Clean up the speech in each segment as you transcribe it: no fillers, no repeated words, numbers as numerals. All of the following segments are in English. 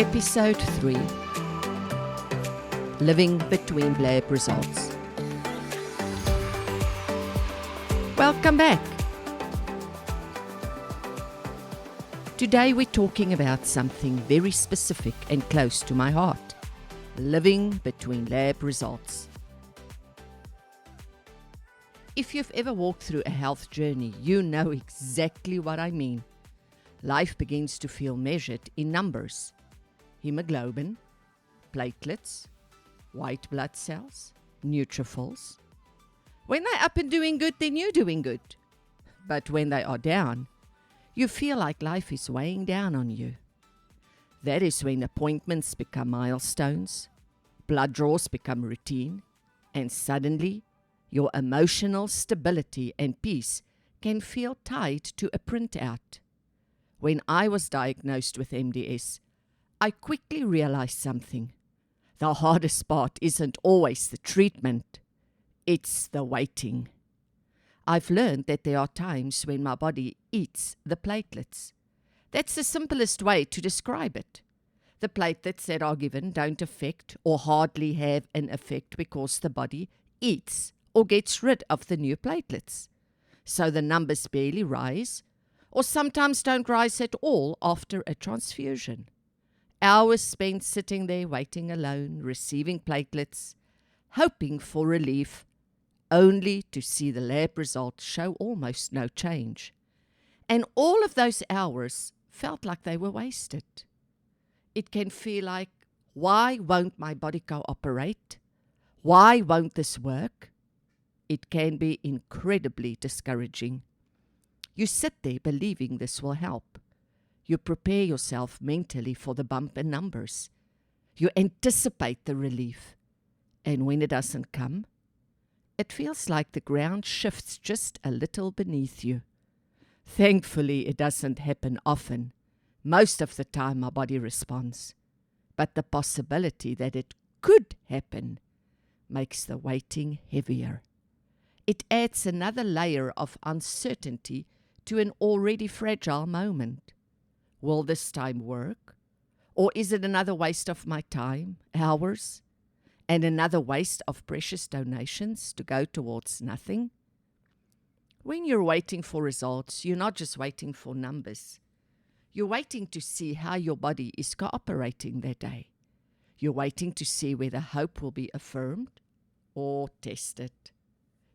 Episode 3 Living Between Lab Results. Welcome back. Today we're talking about something very specific and close to my heart: living between lab results. If you've ever walked through a health journey, you know exactly what I mean. Life begins to feel measured in numbers: hemoglobin, platelets, white blood cells, neutrophils. When they're up and doing good, then you're doing good. But when they are down, you feel like life is weighing down on you. That is when appointments become milestones, blood draws become routine, and suddenly your emotional stability and peace can feel tied to a printout. When I was diagnosed with MDS, I quickly realized something. The hardest part isn't always the treatment, it's the waiting. I've learned that there are times when my body eats the platelets. That's the simplest way to describe it. The platelets that are given don't affect or hardly have an effect because the body eats or gets rid of the new platelets. So the numbers barely rise, or sometimes don't rise at all after a transfusion. Hours spent sitting there waiting alone, receiving platelets, hoping for relief, only to see the lab results show almost no change. And all of those hours felt like they were wasted. It can feel like, why won't my body cooperate? Why won't this work? It can be incredibly discouraging. You sit there believing this will help. You prepare yourself mentally for the bump in numbers. You anticipate the relief. And when it doesn't come, it feels like the ground shifts just a little beneath you. Thankfully, it doesn't happen often. Most of the time, my body responds. But the possibility that it could happen makes the waiting heavier. It adds another layer of uncertainty to an already fragile moment. Will this time work? Or is it another waste of my time, hours, and another waste of precious donations to go towards nothing? When you're waiting for results, you're not just waiting for numbers. You're waiting to see how your body is cooperating that day. You're waiting to see whether hope will be affirmed or tested.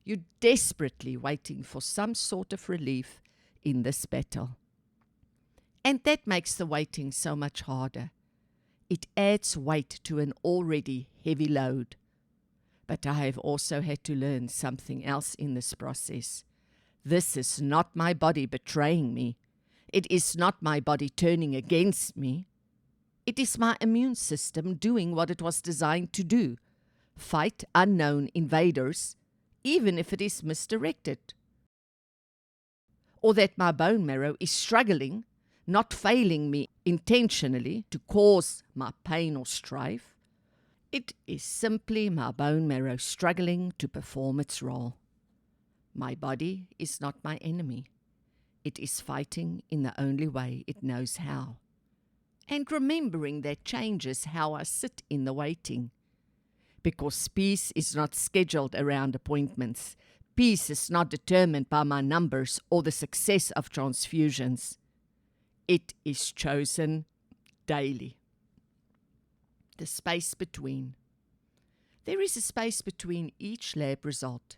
You're desperately waiting for some sort of relief in this battle. And that makes the waiting so much harder. It adds weight to an already heavy load. But I have also had to learn something else in this process. This is not my body betraying me. It is not my body turning against me. It is my immune system doing what it was designed to do: fight unknown invaders, even if it is misdirected. Or that my bone marrow is struggling, not failing me intentionally to cause my pain or strife. It is simply my bone marrow struggling to perform its role. My body is not my enemy. It is fighting in the only way it knows how. And remembering that changes how I sit in the waiting. Because peace is not scheduled around appointments. Peace is not determined by my numbers or the success of transfusions. It is chosen daily. The space between. There is a space between each lab result,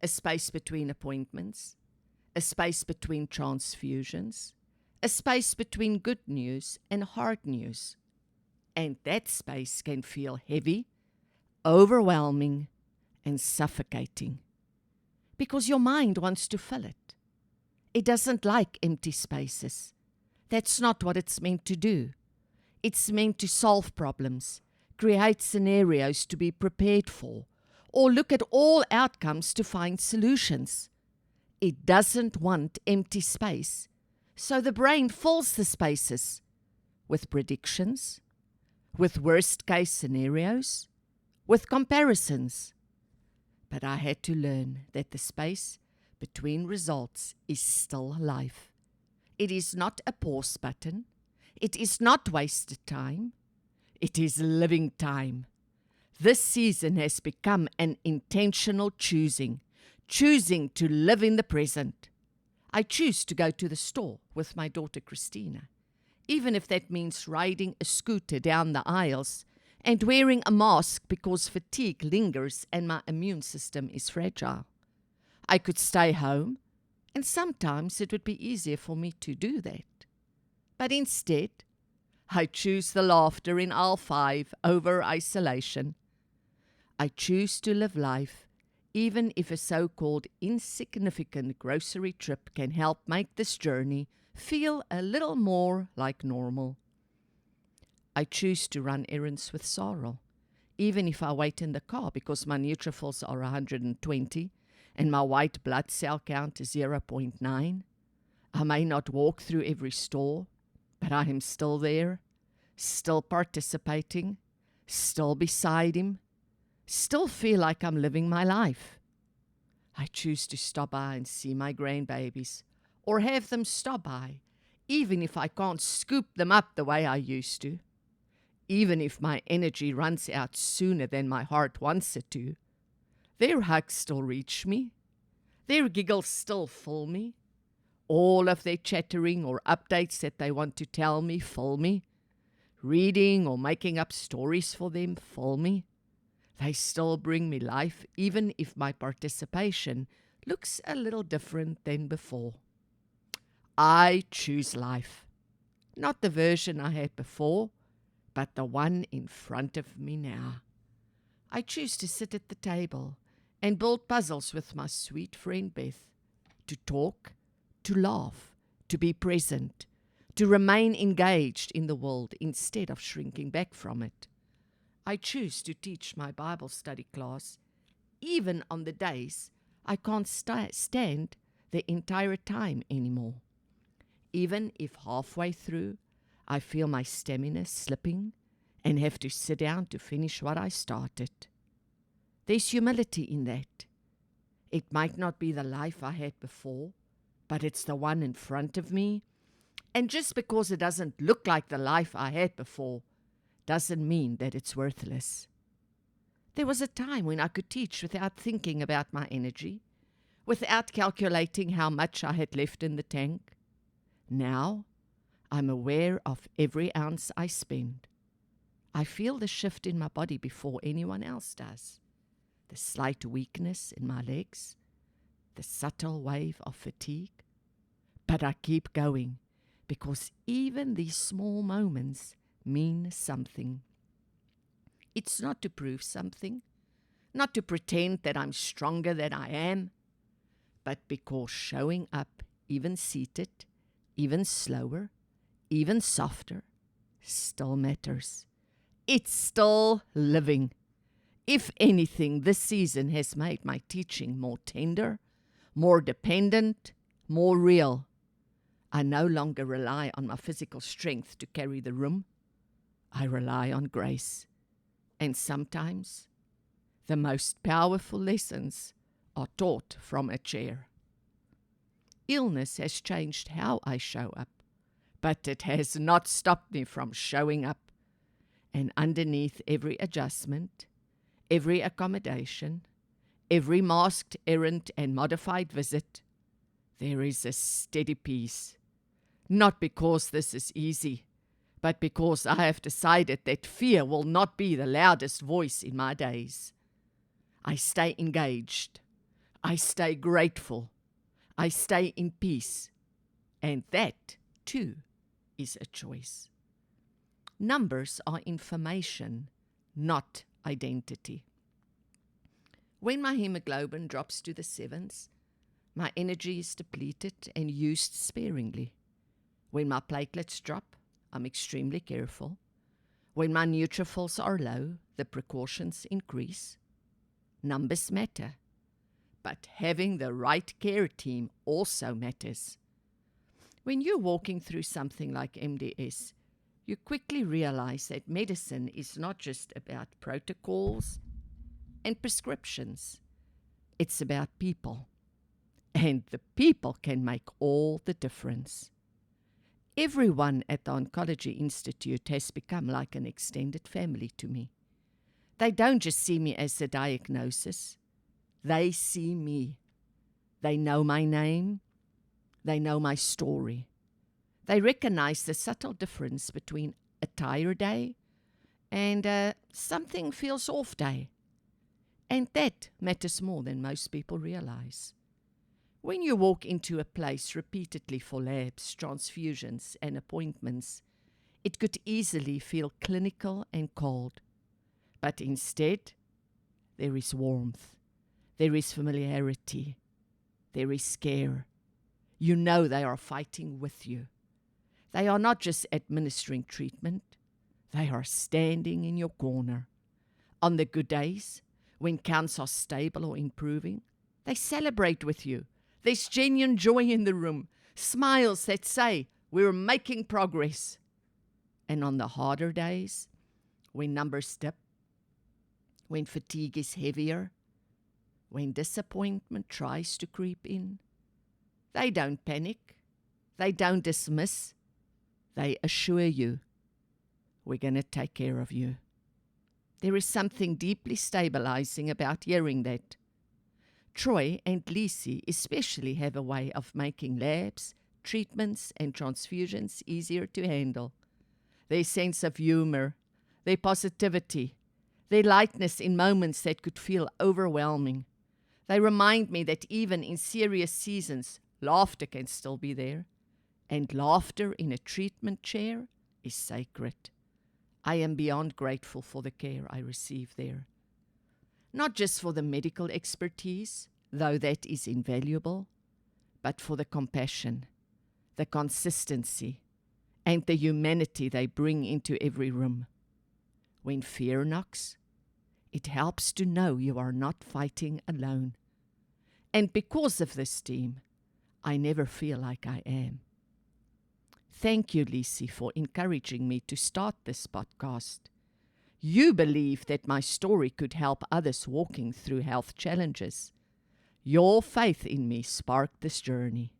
a space between appointments, a space between transfusions, a space between good news and hard news. And that space can feel heavy, overwhelming, and suffocating. Because your mind wants to fill it. It doesn't like empty spaces. That's not what it's meant to do. It's meant to solve problems, create scenarios to be prepared for, or look at all outcomes to find solutions. It doesn't want empty space, so the brain fills the spaces with predictions, with worst-case scenarios, with comparisons. But I had to learn that the space between results is still life. It is not a pause button. It is not wasted time. It is living time. This season has become an intentional choosing to live in the present. I choose to go to the store with my daughter Christina, even if that means riding a scooter down the aisles and wearing a mask because fatigue lingers and my immune system is fragile. I could stay home, and sometimes it would be easier for me to do that. But instead, I choose the laughter in aisle 5 over isolation. I choose to live life, even if a so-called insignificant grocery trip can help make this journey feel a little more like normal. I choose to run errands with sorrow, even if I wait in the car because my neutrophils are 120 and my white blood cell count is 0.9. I may not walk through every store, but I am still there, still participating, still beside him, still feel like I'm living my life. I choose to stop by and see my grandbabies, or have them stop by, even if I can't scoop them up the way I used to. Even if my energy runs out sooner than my heart wants it to, their hugs still reach me. Their giggles still fill me. All of their chattering or updates that they want to tell me fill me. Reading or making up stories for them fill me. They still bring me life, even if my participation looks a little different than before. I choose life. Not the version I had before, but the one in front of me now. I choose to sit at the table and build puzzles with my sweet friend Beth, to talk, to laugh, to be present, to remain engaged in the world instead of shrinking back from it. I choose to teach my Bible study class, even on the days I can't stand the entire time anymore. Even if halfway through I feel my stamina slipping and have to sit down to finish what I started. There's humility in that. It might not be the life I had before, but it's the one in front of me. And just because it doesn't look like the life I had before, doesn't mean that it's worthless. There was a time when I could teach without thinking about my energy, without calculating how much I had left in the tank. Now, I'm aware of every ounce I spend. I feel the shift in my body before anyone else does. The slight weakness in my legs, the subtle wave of fatigue. But I keep going, because even these small moments mean something. It's not to prove something, not to pretend that I'm stronger than I am, but because showing up, even seated, even slower, even softer, still matters. It's still living. If anything, this season has made my teaching more tender, more dependent, more real. I no longer rely on my physical strength to carry the room. I rely on grace. And sometimes the most powerful lessons are taught from a chair. Illness has changed how I show up, but it has not stopped me from showing up. And underneath every adjustment, every accommodation, every masked errand and modified visit, there is a steady peace. Not because this is easy, but because I have decided that fear will not be the loudest voice in my days. I stay engaged. I stay grateful. I stay in peace. And that, too, is a choice. Numbers are information, not identity. When my hemoglobin drops to the 7s, my energy is depleted and used sparingly. When my platelets drop, I'm extremely careful. When my neutrophils are low, the precautions increase. Numbers matter, but having the right care team also matters. When you're walking through something like MDS, you quickly realize that medicine is not just about protocols and prescriptions. It's about people. And the people can make all the difference. Everyone at the Oncology Institute has become like an extended family to me. They don't just see me as a diagnosis. They see me. They know my name. They know my story. They recognize the subtle difference between a tired day and a something feels off day. And that matters more than most people realize. When you walk into a place repeatedly for labs, transfusions, and appointments, it could easily feel clinical and cold. But instead, there is warmth, there is familiarity, there is care. You know they are fighting with you. They are not just administering treatment, they are standing in your corner. On the good days, when counts are stable or improving, they celebrate with you. There's genuine joy in the room, smiles that say, we're making progress. And on the harder days, when numbers dip, when fatigue is heavier, when disappointment tries to creep in, they don't panic, they don't dismiss, they assure you, we're going to take care of you. There is something deeply stabilizing about hearing that. Troy and Lisi especially have a way of making labs, treatments, and transfusions easier to handle. Their sense of humor, their positivity, their lightness in moments that could feel overwhelming. They remind me that even in serious seasons, laughter can still be there, and laughter in a treatment chair is sacred. I am beyond grateful for the care I receive there. Not just for the medical expertise, though that is invaluable, but for the compassion, the consistency, and the humanity they bring into every room. When fear knocks, it helps to know you are not fighting alone. And because of this team, I never feel like I am. Thank you, Lisi, for encouraging me to start this podcast. You believe that my story could help others walking through health challenges. Your faith in me sparked this journey.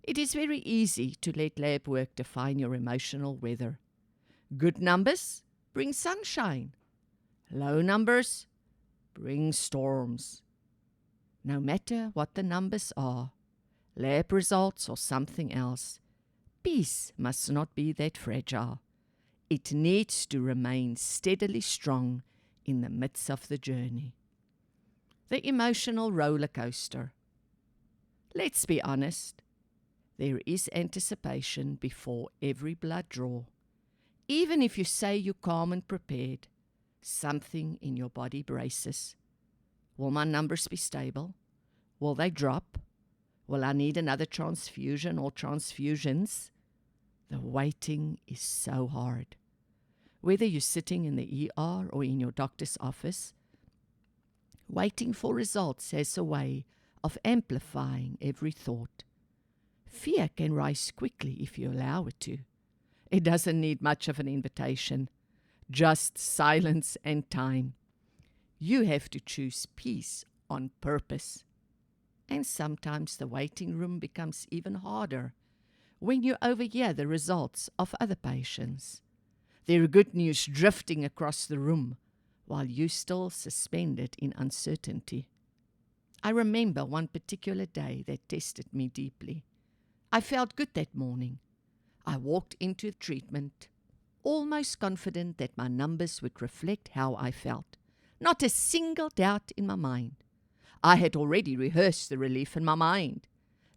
It is very easy to let lab work define your emotional weather. Good numbers bring sunshine. Low numbers bring storms. No matter what the numbers are, lab results or something else, peace must not be that fragile. It needs to remain steadily strong in the midst of the journey. The emotional roller coaster. Let's be honest, there is anticipation before every blood draw. Even if you say you're calm and prepared, something in your body braces. Will my numbers be stable? Will they drop? Will I need another transfusion or transfusions? The waiting is so hard. Whether you're sitting in the ER or in your doctor's office, waiting for results has a way of amplifying every thought. Fear can rise quickly if you allow it to. It doesn't need much of an invitation, just silence and time. You have to choose peace on purpose. And sometimes the waiting room becomes even harder when you overhear the results of other patients. Their good news drifting across the room while you still suspended in uncertainty. I remember one particular day that tested me deeply. I felt good that morning. I walked into treatment, almost confident that my numbers would reflect how I felt. Not a single doubt in my mind. I had already rehearsed the relief in my mind.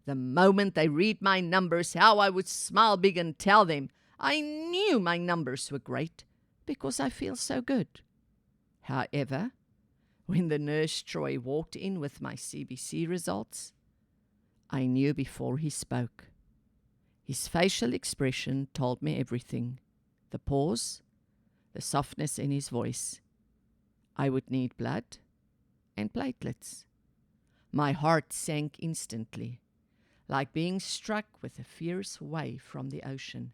The moment they read my numbers, how I would smile big and tell them I knew my numbers were great because I feel so good. However, when the nurse Troy walked in with my CBC results, I knew before he spoke. His facial expression told me everything. The pause, the softness in his voice. I would need blood and platelets. My heart sank instantly, like being struck with a fierce wave from the ocean.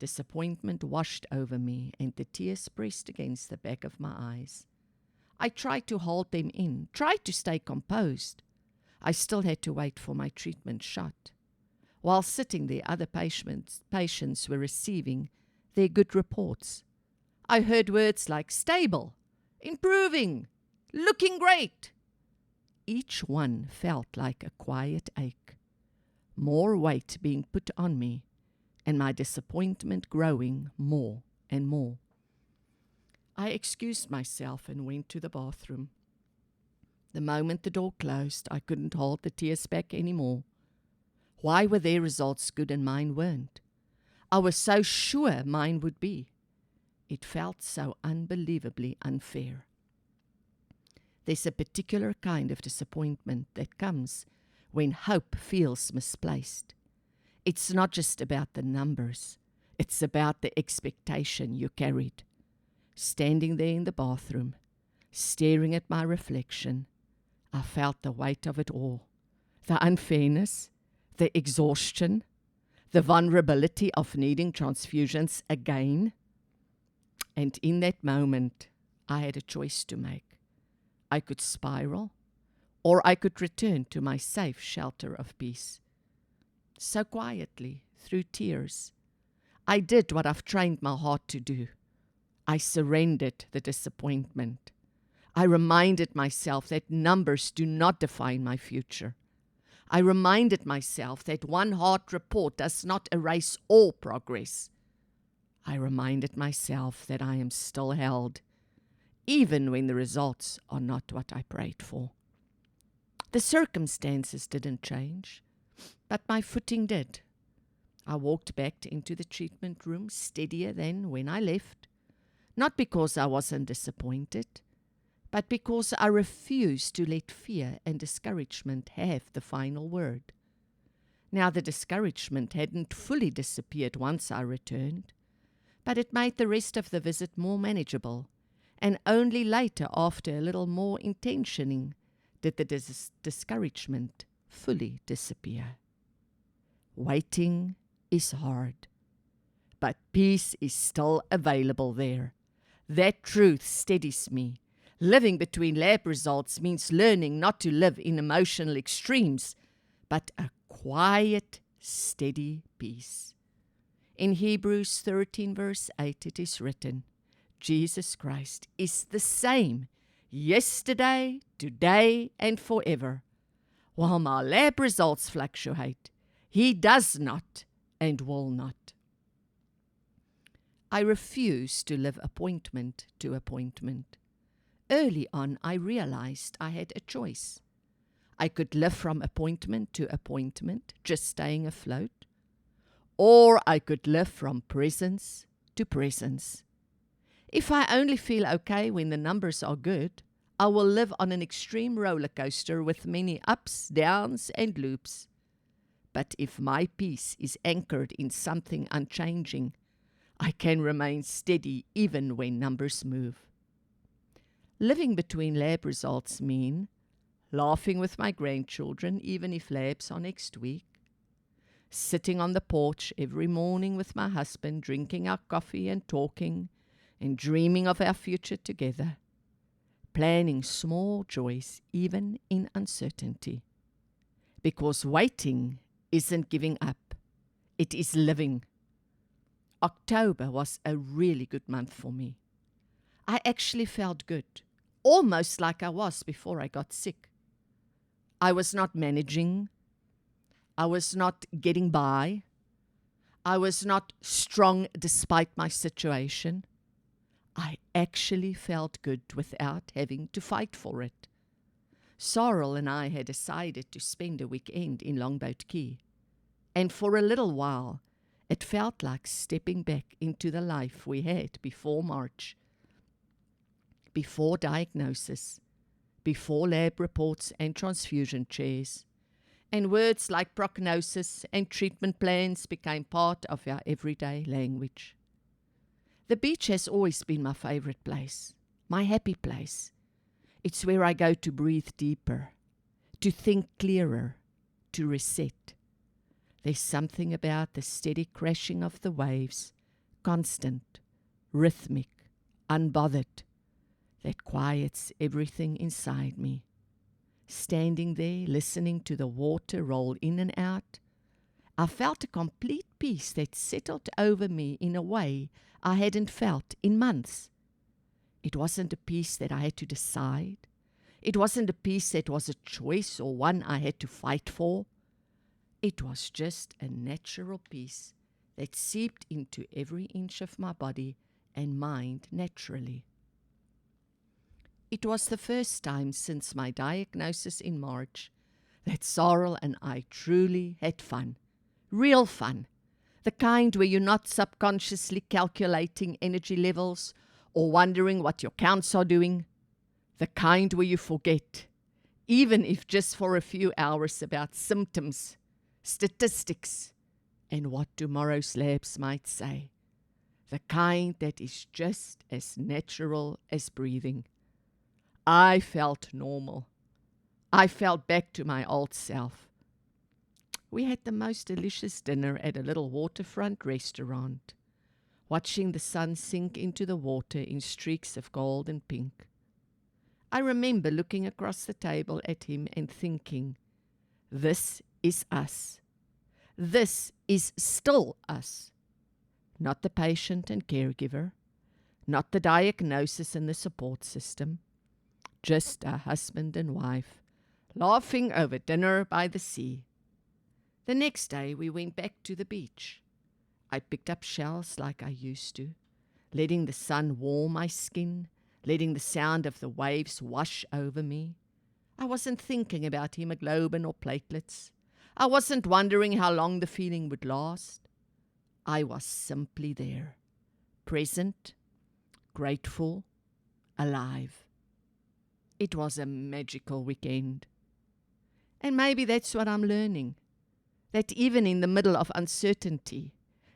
Disappointment washed over me, and the tears pressed against the back of my eyes. I tried to hold them in, tried to stay composed. I still had to wait for my treatment shot. While sitting there, other patients were receiving their good reports. I heard words like stable, improving, looking great. Each one felt like a quiet ache, more weight being put on me, and my disappointment growing more and more. I excused myself and went to the bathroom. The moment the door closed, I couldn't hold the tears back anymore. Why were their results good and mine weren't? I was so sure mine would be. It felt so unbelievably unfair. There's a particular kind of disappointment that comes when hope feels misplaced. It's not just about the numbers. It's about the expectation you carried. Standing there in the bathroom, staring at my reflection, I felt the weight of it all. The unfairness, the exhaustion, the vulnerability of needing transfusions again. And in that moment, I had a choice to make. I could spiral, or I could return to my safe shelter of peace. So quietly, through tears, I did what I've trained my heart to do. I surrendered the disappointment. I reminded myself that numbers do not define my future. I reminded myself that one hard report does not erase all progress. I reminded myself that I am still held, even when the results are not what I prayed for. The circumstances didn't change, but my footing did. I walked back into the treatment room steadier than when I left, not because I wasn't disappointed, but because I refused to let fear and discouragement have the final word. Now, the discouragement hadn't fully disappeared once I returned, but it made the rest of the visit more manageable, and only later, after a little more intentioning, did the discouragement fully disappear. Waiting is hard, but peace is still available there. That truth steadies me. Living between lab results means learning not to live in emotional extremes, but a quiet, steady peace. In Hebrews 13 verse 8 it is written, Jesus Christ is the same yesterday, today, and forever. While my lab results fluctuate, He does not and will not. I refuse to live appointment to appointment. Early on, I realized I had a choice. I could live from appointment to appointment, just staying afloat, or I could live from presence to presence. If I only feel okay when the numbers are good, I will live on an extreme roller coaster with many ups, downs, and loops. But if my peace is anchored in something unchanging, I can remain steady even when numbers move. Living between lab results mean laughing with my grandchildren even if labs are next week, sitting on the porch every morning with my husband, drinking our coffee and talking and dreaming of our future together, planning small joys even in uncertainty. Because waiting isn't giving up, it is living. October was a really good month for me. I actually felt good, almost like I was before I got sick. I was not managing. I was not getting by. I was not strong despite my situation. I actually felt good without having to fight for it. Sorrel and I had decided to spend a weekend in Longboat Key, and for a little while, it felt like stepping back into the life we had before March, before diagnosis, before lab reports and transfusion chairs, and words like prognosis and treatment plans became part of our everyday language. The beach has always been my favorite place, my happy place. It's where I go to breathe deeper, to think clearer, to reset. There's something about the steady crashing of the waves, constant, rhythmic, unbothered, that quiets everything inside me. Standing there, listening to the water roll in and out, I felt a complete peace that settled over me in a way I hadn't felt in months. It wasn't a peace that I had to decide. It wasn't a peace that was a choice or one I had to fight for. It was just a natural peace that seeped into every inch of my body and mind naturally. It was the first time since my diagnosis in March that Sorrel and I truly had fun. Real fun. The kind where you're not subconsciously calculating energy levels or wondering what your counts are doing. The kind where you forget, even if just for a few hours, about symptoms, statistics, and what tomorrow's labs might say. The kind that is just as natural as breathing. I felt normal. I felt back to my old self. We had the most delicious dinner at a little waterfront restaurant, watching the sun sink into the water in streaks of gold and pink. I remember looking across the table at him and thinking, this is us. This is still us. Not the patient and caregiver, not the diagnosis and the support system, just a husband and wife, laughing over dinner by the sea. The next day we went back to the beach. I picked up shells like I used to, letting the sun warm my skin, letting the sound of the waves wash over me. I wasn't thinking about hemoglobin or platelets. I wasn't wondering how long the feeling would last. I was simply there, present, grateful, alive. It was a magical weekend. And maybe that's what I'm learning, that even in the middle of uncertainty,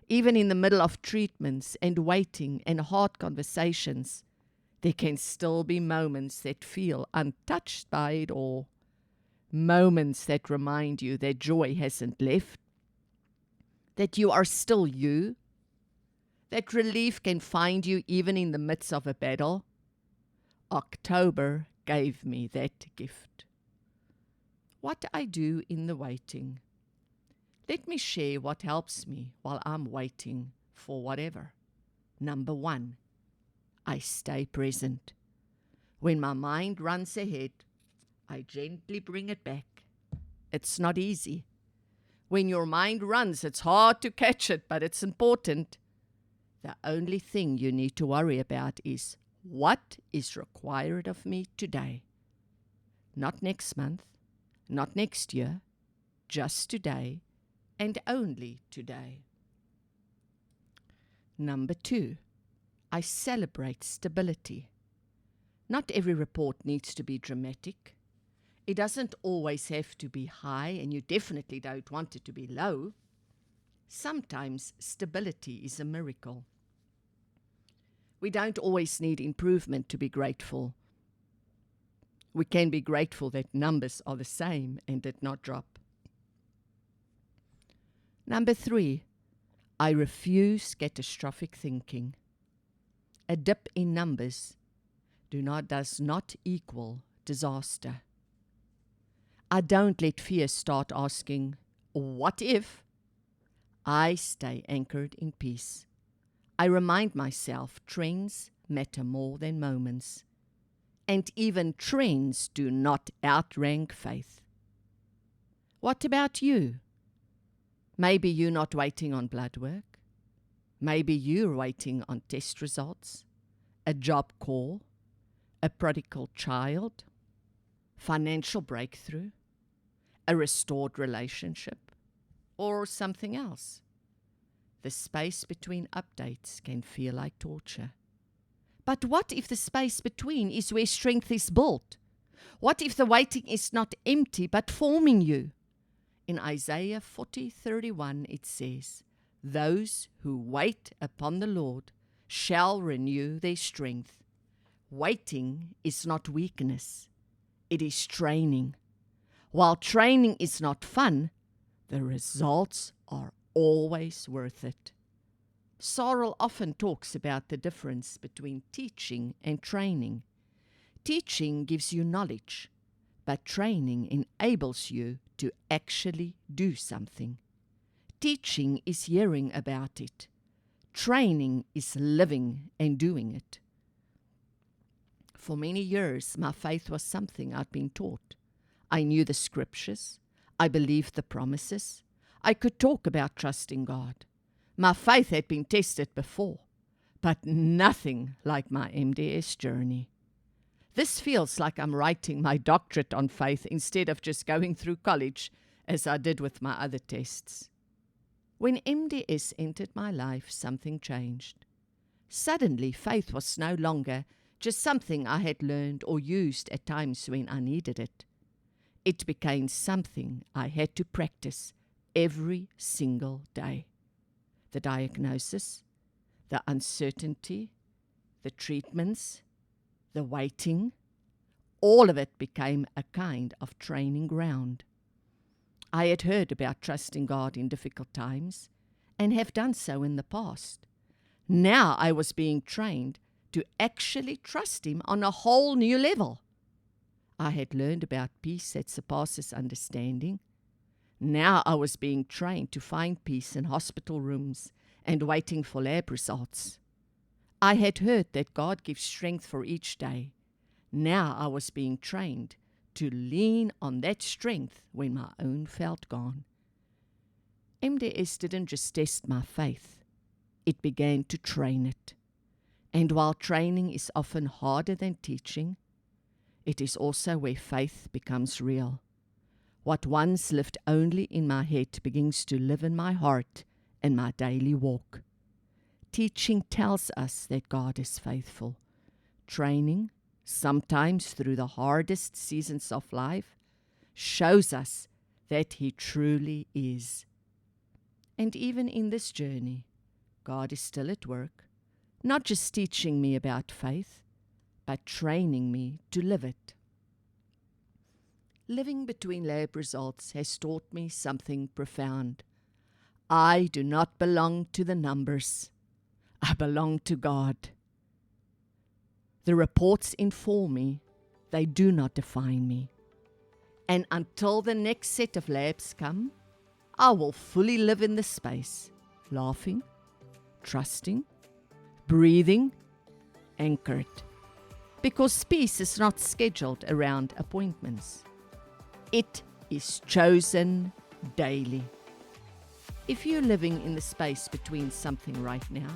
even in the middle of treatments and waiting and hard conversations, there can still be moments that feel untouched by it all. Moments that remind you that joy hasn't left, that you are still you, that relief can find you even in the midst of a battle. October gave me that gift. What I do in the waiting. Let me share what helps me while I'm waiting for whatever. Number 1, I stay present. When my mind runs ahead, I gently bring it back. It's not easy. When your mind runs, it's hard to catch it, but it's important. The only thing you need to worry about is what is required of me today. Not next month, not next year, just today and only today. Number 2, I celebrate stability. Not every report needs to be dramatic. It doesn't always have to be high, and you definitely don't want it to be low. Sometimes stability is a miracle. We don't always need improvement to be grateful. We can be grateful that numbers are the same and did not drop. Number 3, I refuse catastrophic thinking. A dip in numbers does not equal disaster. I don't let fear start asking, what if? I stay anchored in peace. I remind myself trends matter more than moments. And even trends do not outrank faith. What about you? Maybe you're not waiting on blood work. Maybe you're waiting on test results, a job call, a prodigal child, financial breakthrough, a restored relationship, or something else. The space between updates can feel like torture. But what if the space between is where strength is built? What if the waiting is not empty but forming you? In Isaiah 40:31 it says, "Those who wait upon the Lord shall renew their strength." Waiting is not weakness, it is training. While training is not fun, the results are always worth it. Sorrel often talks about the difference between teaching and training. Teaching gives you knowledge, but training enables you to actually do something. Teaching is hearing about it. Training is living and doing it. For many years, my faith was something I'd been taught. I knew the scriptures. I believed the promises. I could talk about trusting God. My faith had been tested before, but nothing like my MDS journey. This feels like I'm writing my doctorate on faith instead of just going through college as I did with my other tests. When MDS entered my life, something changed. Suddenly, faith was no longer just something I had learned or used at times when I needed it. It became something I had to practice every single day. The diagnosis, the uncertainty, the treatments, the waiting, all of it became a kind of training ground. I had heard about trusting God in difficult times and have done so in the past. Now I was being trained to actually trust Him on a whole new level. I had learned about peace that surpasses understanding. Now I was being trained to find peace in hospital rooms and waiting for lab results. I had heard that God gives strength for each day. Now I was being trained to lean on that strength when my own felt gone. MDS didn't just test my faith, it began to train it. And while training is often harder than teaching, it is also where faith becomes real. What once lived only in my head begins to live in my heart and my daily walk. Teaching tells us that God is faithful. Training, sometimes through the hardest seasons of life, shows us that He truly is. And even in this journey, God is still at work, not just teaching me about faith, but training me to live it. Living between lab results has taught me something profound. I do not belong to the numbers. I belong to God. The reports inform me, they do not define me. And until the next set of labs come, I will fully live in this space, laughing, trusting, breathing, anchored. Because peace is not scheduled around appointments. It is chosen daily. If you're living in the space between something right now,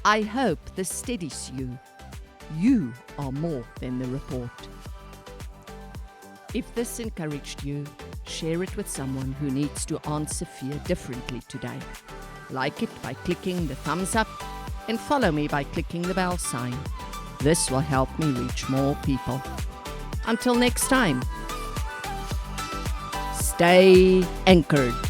I hope this steadies you. You are more than the report. If this encouraged you, share it with someone who needs to answer fear differently today. Like it by clicking the thumbs up and follow me by clicking the bell sign. This will help me reach more people. Until next time, stay anchored.